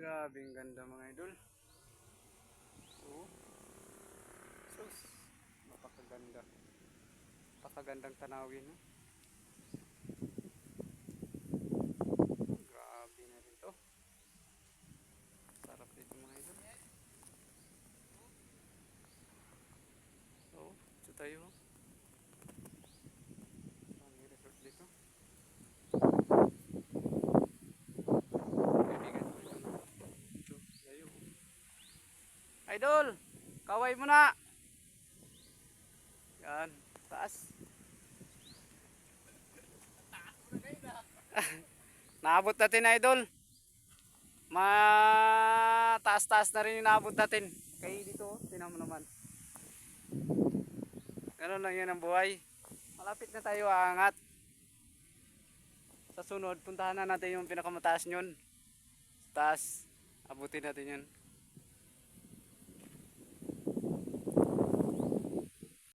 Grabe ang ganda mga idol. Oo. Sus, napakaganda. Napakagandang tanawin. No? Grabe na rin to. Sarap dito mga idol. Oo, ito tayo. Ang resort dito. Kaibigan ko ito. Ito, layo. Idol, kaway mo na. Yan, taas. Naabot natin idol. Mataas-taas na rin yung naabot natin. Kaya dito, tinan mo naman. Ganun lang yan ang buhay. Malapit na tayo aangat. Sa sunod, puntahan na natin yung pinakamataas nyon. Taas, abutin natin yun.